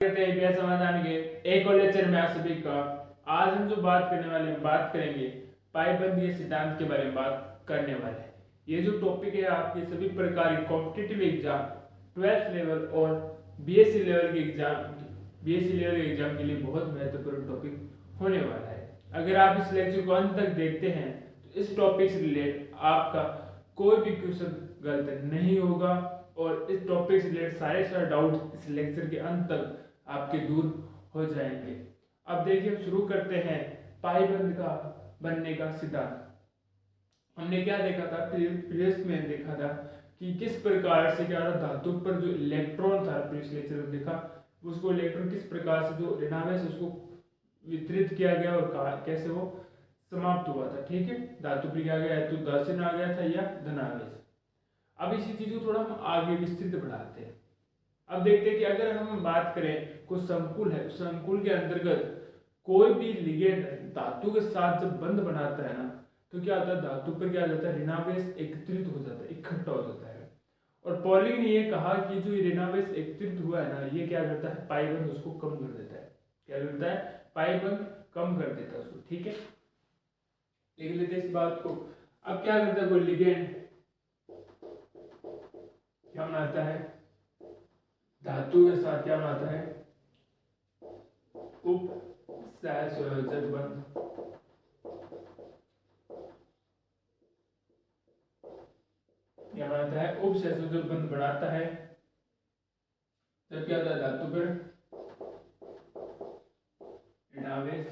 करते हैं API समाधान के एक और लेक्चर में आप सभी का। आज हम जो बात करने वाले हैं, बात करेंगे पाइपबंद के सिद्धांत के बारे में बात करने वाले हैं। ये जो टॉपिक है आपके सभी प्रकार के कॉम्पिटिटिव एग्जाम 12th लेवल और BSc लेवल के एग्जाम के लिए बहुत महत्वपूर्ण टॉपिक होने वाला है। अगर आप इस लेक्चर को अंत तक देखते हैं तो इस टॉपिक से रिलेटेड आपका कोई भी क्वेश्चन गलत नहीं होगा और इस टॉपिक से रिलेटेड सारे डाउट इस लेक्चर के अंत तक आपके दूर हो जाएंगे। अब देखिए शुरू करते हैं पाइबंद का बनने का सिद्धांत। हमने क्या देखा था, प्रीवियस में देखा था कि किस प्रकार से क्या धातु पर जो इलेक्ट्रॉन था, प्रीवियस लेक्चर में देखा उसको इलेक्ट्रॉन किस प्रकार से जो ऋणावेश उसको वितरित किया गया और कैसे वो समाप्त हुआ था। ठीक है, धातु पर क्या गया तो दर्शन आ गया था या धनावेश। अब इसी चीज को थोड़ा हम आगे विस्तृत बढ़ाते हैं। अब देखते हैं कि अगर हम बात करें कोई संकुल है, संकुल के अंतर्गत कोई भी लिगेंड धातु के साथ जब बंध बनाता है ना तो क्या होता है, धातु पर क्या जाता है, ऋणावेश एकत्रित हो जाता है, इकट्ठा हो जाता है। और पॉलिंग ने ये कहा कि जो ऋणावेश एकत्रित हुआ है ना, ये क्या करता है, पाइबंध उसको कम कर देता है। क्या करता है, पाइबंध कम कर देता है उसको। ठीक है, देख लेते हैं इस बात को। अब क्या करता है, कोई लिगेंड क्या बनाता है, धातु के साथ क्या बनाता है, उप सहसंयोजक बंध। क्या बनाता है, उप सहसंयोजक बंध बनाता है। तब क्या होता है, धातु पर ऋणावेश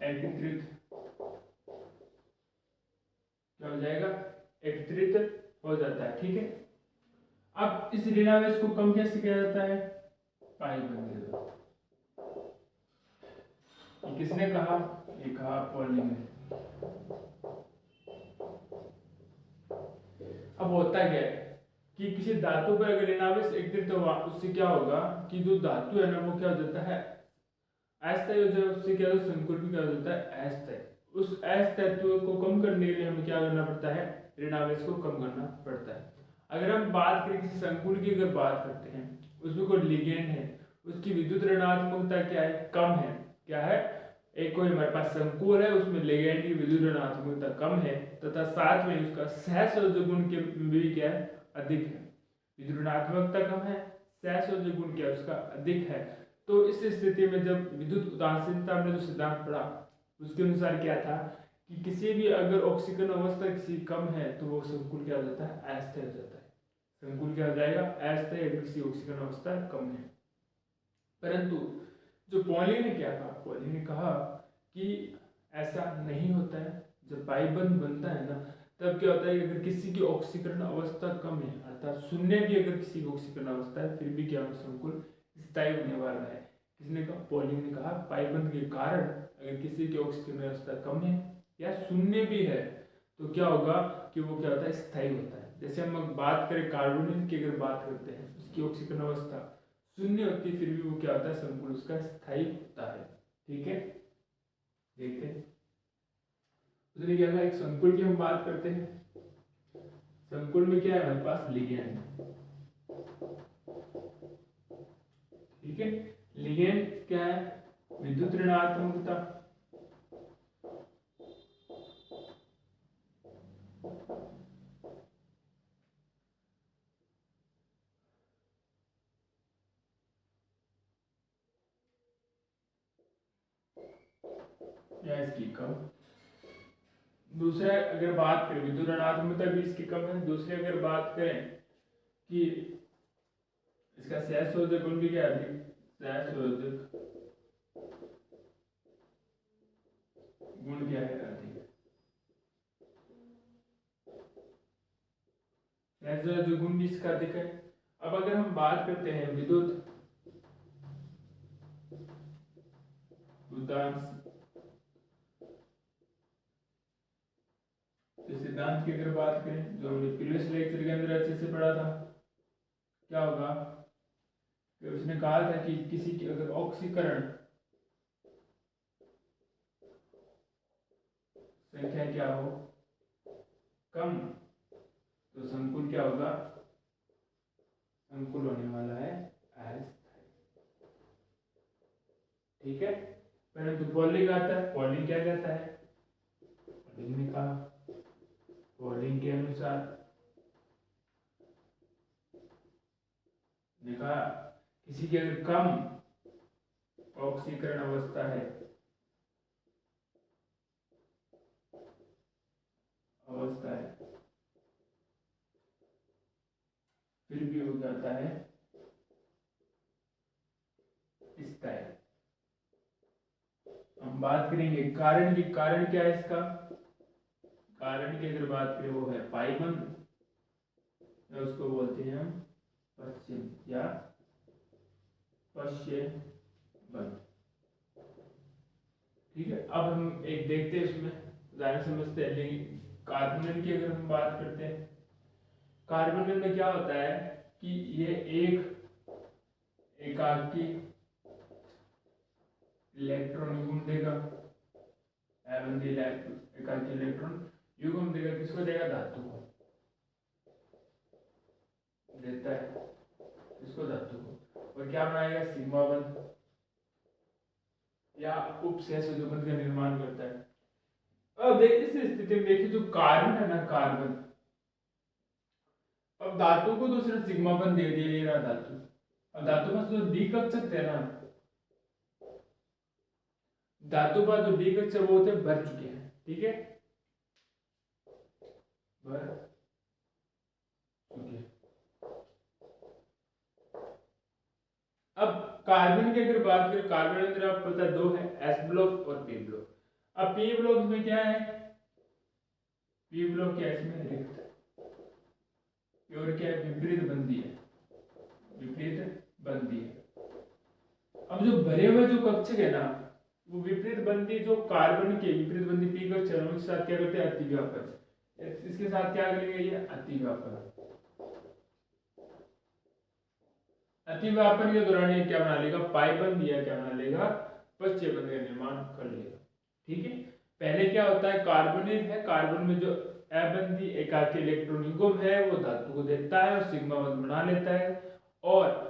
एकत्रित क्या हो जाएगा, एकत्रित हो जाता है। ठीक है, अब इस ऋणावेश को कम कैसे किया जाता है, पाइबंद के द्वारा। किसने कहा, ये कहा पॉलिंग ने। अब होता क्या है कि किसी धातु पर अगर ऋणावेश एकत्रित होगा उससे क्या होगा कि जो धातु है ना वो क्या हो जाता है, अस्थायी हो जाए। उससे क्या होता है, संकुल भी क्या हो जाता है, अस्थायी। उस अस्थायित्व को कम करने के लिए हमें क्या करना पड़ता है, ऋणावेश को कम करना पड़ता है। अगर हम बात करें किसी संकुल की, अगर बात करते हैं उसमें कोई लिगेंड है, उसकी विद्युत ऋणात्मकता क्या है, कम है। क्या है, एक कोई हमारे पास संकुल है उसमें लिगेंड की विद्युत ऋणात्मकता कम है तथा साथ में उसका सहसंयोजक गुण के भी क्या है, अधिक है। विद्युत ऋणात्मकता कम है, सहसंयोजक गुण क्या उसका अधिक है। तो इस स्थिति में जब विद्युत उदासीनता में जो सिद्धांत पढ़ा उसके अनुसार क्या था कि किसी भी अगर ऑक्सीकरण अवस्था किसी कम है तो वो संकुल क्या हो जाता है, अस्थायी हो जाता है। संकुल क्या हो जाएगा, अस्थायी, अगर किसी ऑक्सीकरण अवस्था कम है। परंतु जो पॉलिंग ने क्या कहा, पॉलिंग ने कहा कि ऐसा नहीं होता है। जब पाइबंद बनता है ना तब क्या होता है, अगर किसी की ऑक्सीकरण अवस्था कम है अर्थात शून्य भी अगर किसी की ऑक्सीकरण अवस्था है फिर भी क्या संकुल स्थायी होने वाला है। किसने कहा, पॉलिंग ने कहा पाइबंद के कारण अगर किसी की ऑक्सीकरण अवस्था कम है या शून्य भी है तो क्या होगा कि वो क्या होता है, स्थायी होता है। जैसे हम बात करें कार्बोनिल की, अगर बात करते हैं उसकी ऑक्सीकरण अवस्था शून्य होती है फिर भी वो क्या होता है, संकुल उसका स्थायी होता है। ठीक है, देखते हैं उसने क्या था, एक संकुल की हम बात करते हैं। संकुल में क्या है, हमारे पास लिगेंड। ठीक है, लिगेंड क्या है, विद्युत ऋणात्मकता। या इसकी कम। दूसरा अगर बात करें विद्युत ऋणात्मकता भी इसकी कम है। दूसरी अगर बात करें कि इसका सहसंयोजक गुण भी क्या है, सहसंयोजक गुण क्या है, अधिक। सहसंयोजक गुण भी इसका अधिक है। अब अगर हम बात करते हैं विद्युत उदांश सिद्धांत की अगर बात करें जो हमने प्रीवियस लेक्चर के अंदर अच्छे से पढ़ा था, क्या होगा कि उसने कहा था कि किसी की अगर ऑक्सीकरण संख्या क्या हो कम तो संकुल क्या होगा, संकुल होने वाला है अस्थाई। ठीक है, परंतु पॉलिंग आता है, पॉलिंग क्या कहता है, पॉलिंग ने कहा, पॉलिंग के अनुसार ने कहा किसी की अगर कम ऑक्सीकरण अवस्था है, फिर भी हो जाता है स्थायी। हम बात करेंगे कारण की, कारण क्या है इसका, कारण की अगर बात करें वो है पाइबंद, या उसको बोलते हैं हम पश्चिम या पश्चिम बंद। ठीक है, अब हम एक देखते हैं उसमें उदाहरण समझते हैं। लेकिन कार्बोनिल की अगर हम बात करते हैं, कार्बोनिल में क्या होता है कि ये एक एकाकी इलेक्ट्रॉन युग्म देगा, एकाकी इलेक्ट्रॉन युग्म देगा, किसको देगा, धातु को देता है, इसको धातु को, और क्या बनाएगा, सिग्मा बंध या उपसहसंयोजक बंध का निर्माण करता है। अब देखिए इस स्थिति में देखिए जो कार्बन है ना, कार्बन अब धातु को दूसरा सिग्मा बंध दे दिया, ये रहा धातु। अब धातु में जो डी कक्षक थे ना, धातु का जो डी कक्षक वो थे भर चुके हैं। ठीक है, भर चुके। अब कार्बन की अगर बात करें, कार्बन अंदर आपको पता है दो है, एस ब्लॉक और पी ब्लॉक। अब पी ब्लॉक में क्या है, पी ब्लॉक क्या है, इसमें रिक्त, और क्या है, विपरीत बंदी है, विपरीत बंदी है। अब जो भरे हुए जो कक्षक है ना, वो विपरीत बंदी जो कार्बन के विपरीत बंदी पी कक्षक है, उसके साथ क्या करते हैं, अतिव्यापन, इसके साथ क्या करेंगे, ये अतिव्यापन। अतिव्यापन के दौरान ये क्या बना लेगा, पाइबंद या क्या बना लेगा, पश्चिम बंद का निर्माण कर लेगा। ठीक है, पहले क्या होता है, कार्बोनिल है, कार्बन में जो अबंधी एकाकी इलेक्ट्रॉन युग्म है वो धातु को देता है और सिग्मा बंध बना लेता है। और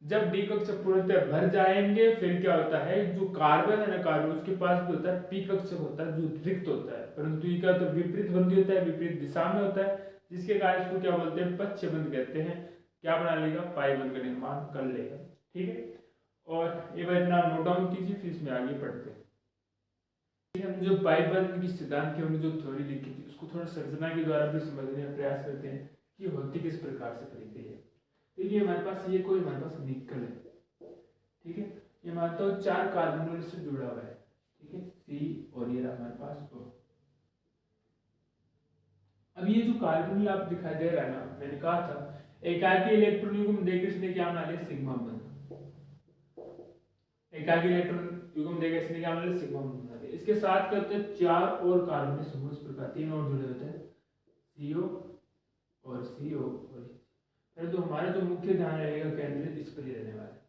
जब डी कक्षक पूर्णतः भर जाएंगे फिर क्या होता है, जो कार्बन है ना, कार्बन उसके पास भी होता है पी कक्षक होता है जो रिक्त होता है, परंतु ये क्या होता है, विपरीत बंधी होता है, विपरीत दिशा में होता है, जिसके कारण इसको क्या बोलते हैं, पश्चिम बंध कहते हैं। क्या बना लेगा, पाई बंध का निर्माण कर लेगा। ठीक है, और ये बात नाम नोट डाउन कीजिए, फिर इसमें आगे पढ़ते हैं। हम जो पाई बंध की सिद्धांत की हमने जो थ्योरी लिखी थी उसको थोड़ा सर्जना के द्वारा भी समझने का प्रयास करते हैं कि होती किस प्रकार से करी गई है। देखिए हमारे पास ये कोई हमारे पास निकल है। ठीक है, ये मानता हूँ 4 कार्बोनिल से जुड़ा हुआ है। ठीक है, सी और ये रहा हमारे पास O। अब ये जो कार्बोनिल आप दिखाई दे रहा है ना, मैंने कहा था एकाकी इलेक्ट्रॉन युग्म देकर इसने क्या बना लिया, सिग्मा बंध। एकाकी इलेक्ट्रॉन युग्म देकर इसने क्या बना लिया, सिग्मा बंध बना लिया। इसके साथ क्या होते हैं, 4 और कार्बोनिल समूह इस प्रकार 3 और जुड़े होते हैं, CO और CO और तो हमारा जो मुख्य ध्यान रहेगा केंद्रित इस पर ही रहने वाला है।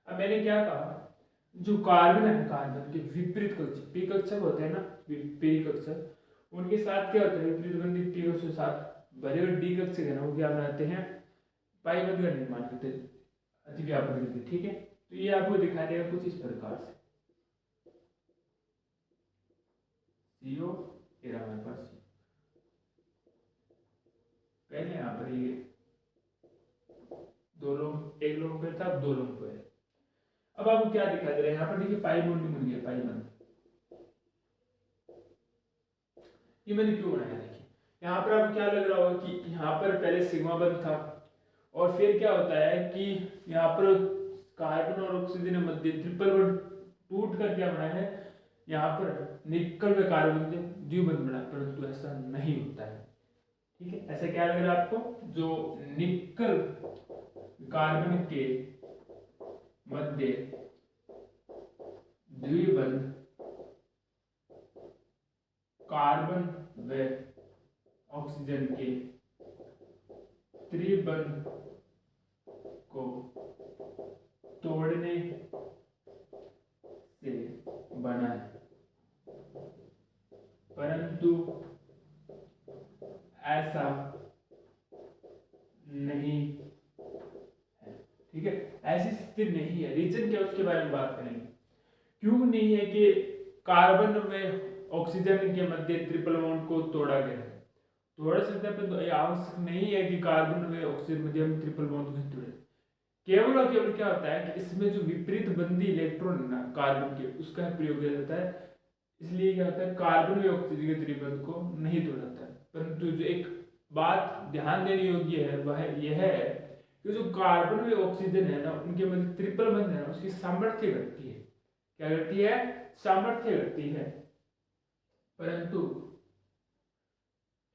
अब मैंने क्या कहा, जो कार्बन है, कार्बन के विपरीत कक्षक पी कक्षक होते हैं ना, पी कक्षक, उनके साथ क्या होता है, विपरीत बंधी पी कक्षक के साथ भरे हुए डी कक्षक है ना, वो क्या बनाते हैं, पाई बंध का निर्माण करते हैं, अतिव्यापन करते हैं। ठीक है, तो ये आपको दिखाई देगा कुछ इस प्रकार से, CO ये रहा हमारे पास, पहले यहाँ पर ये 2 लोग, 1 लोग पे था, अब 2 लोग पे है। अब आपको क्या दिखाई दे रहा है, यहाँ पर देखिए पाई बॉन्डिंग बन गया, पाई बंध। ये मैंने क्यों बनाया, देखिए यहाँ पर आपको क्या लग रहा होगा कि यहाँ पर पहले सिग्मा बंध था और फिर क्या होता है कि यहाँ पर कार्बन और ऑक्सीजन के मध्य ट्रिपल बॉन्ड टूट कर क्या बना है, यहाँ पर निकल में कार्बन द्विबंध बना, परंतु ऐसा नहीं होता है। ठीक है, ऐसा क्या लग रहा है आपको, जो निकल कार्बन के मध्य द्विबंध कार्बन व ऑक्सीजन के त्रिबंध को तोड़ने से बना है, परंतु ऐसा नहीं ऐसी स्थिति नहीं है। रीजन क्या है उसके बारे में बात करेंगे। क्यों नहीं है कि कार्बन में ऑक्सीजन के मध्य ट्रिपल बॉन्ड को तोड़ा गया है। तोड़ सकते हैं तो आवश्यक नहीं है कि कार्बन में ऑक्सीजन मध्य में ट्रिपल बॉन्ड को तोड़े। केवल और केवल क्या होता है कि इसमें जो विपरीत बंदी इलेक्ट्रॉन है ना कार्बन के, उसका प्रयोग किया जाता है। इसलिए क्या होता है कार्बन में ऑक्सीजन के त्रिबंध को नहीं तोड़ता है। परंतु जो एक बात ध्यान देने योग्य है वह यह है कि जो कार्बन में ऑक्सीजन है ना उनके मध्य ट्रिपल बंध है ना उसकी सामर्थ्य घटती है। क्या घटती है? सामर्थ्य घटती है। परंतु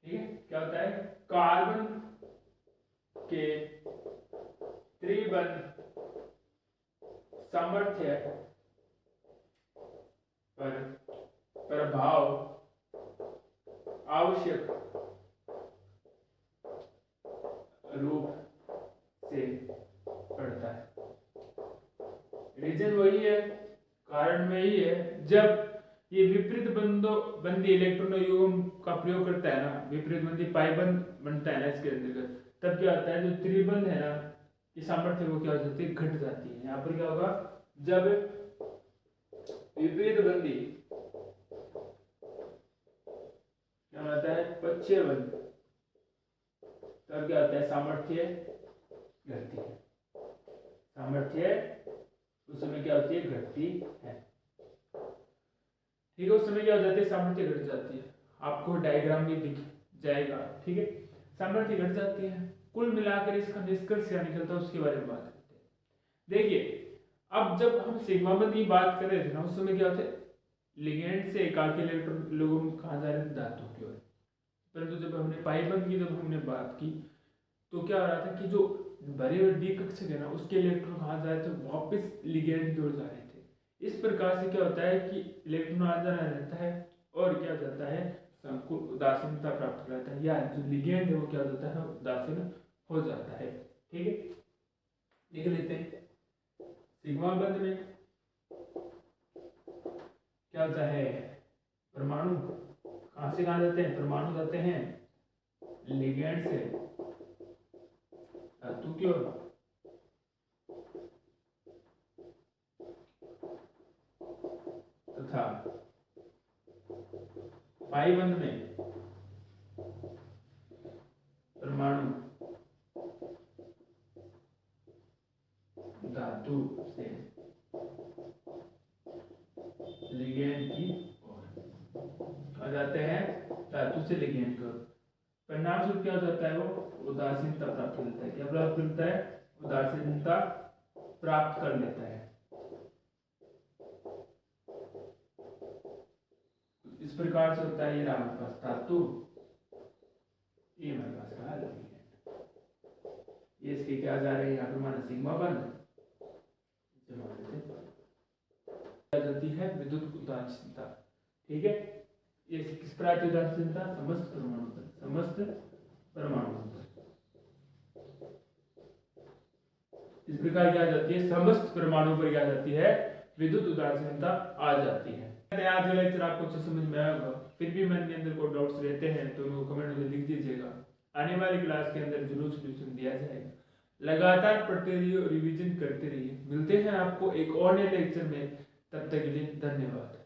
ठीक है क्या होता है कार्बन के त्रिबंध सामर्थ्य पर प्रभाव आवश्यक रूप से पड़ता है। रीजन वही है, कारण वही है। जब ये विपरीत बंदी इलेक्ट्रॉन युग्म का प्रयोग करता है ना, विपरीत बंदी पाइबंद बनता है ना इसके अंतर्गत, तब क्या होता है जो त्रिबंध है ना की सामर्थ्य वो क्या हो जाती है घट जाती है। यहाँ पर क्या होगा जब विपरीत बंदी क्या होता है पक्षीय बंद, तब क्या होता है सामर्थ्य घटती है। सामर्थ्य उस समय क्या होती है घटती है। ठीक है उस समय क्या हो जाती है सामर्थ्य घट जाती है। आपको डायग्राम में दिख जाएगा। ठीक है सामर्थ्य घट जाती है। कुल मिलाकर इसका निष्कर्ष क्या निकलता है उसके बारे में बात करते हैं। देखिए अब जब हम सिग्मा बंद की बात कर रहे थे ना उस समय क्या होता है लिगेंड से एकाकी इलेक्ट्रॉन लोगों कहाँ जा रहे थे धातु की ओर। परंतु जब हमने पाई बंद की जब हमने बात की तो क्या हो रहा था कि जो भरे हुए डी कक्षक है ना उसके इलेक्ट्रॉन कहाँ जा रहे थे वापस लिगेंड की ओर जा रहे थे। इस प्रकार से क्या होता है कि इलेक्ट्रॉन आ जाना रहता है और क्या हो जाता है संकुल उदासीनता प्राप्त करता है या जो लिगेंड है वो क्या हो जाता है उदासीन हो जाता है। ठीक है देख लेते हैं सिग्मा बंध में क्या होता है परमाणु कहाँ से कहाँ जाते हैं परमाणु जाते हैं लिगेंड से धातु की ओर तथा पाई बंध में परमाणु धातु से लिगेंड की ओर आ जाते हैं धातु से लिगेंड की ओर। परिणाम स्वरूप क्या हो जाता है वो उदासीनता प्राप्त करता है। क्या प्राप्त करता है उदासीनता प्राप्त कर लेता है। इस प्रकार से होता है ये हमारे पास धातु ये हमारे पास कहा ये इसके क्या जा रहे हैं यहाँ पर हमारा सिग्मा बंध जाती है विद्युत उदासीनता। ठीक है ये किस प्रकार की उदासीनता समस्त परमाणु पर समस्त परमाणु पर इस प्रकार क्या जाती है समस्त परमाणु पर क्या जाती है विद्युत उदासीनता आ जाती है। आज लेक्चर आपको अच्छे समझ में आया होगा। फिर भी मन के अंदर कोई डाउट्स रहते हैं तो मेरे को कमेंट में लिख दीजिएगा। आने वाली क्लास के अंदर जरूर सॉल्यूशन दिया जाएगा। लगातार पढ़ते रहिए और रिवीजन करते रहिए। मिलते हैं आपको एक और नए लेक्चर में। तब तक के लिए धन्यवाद।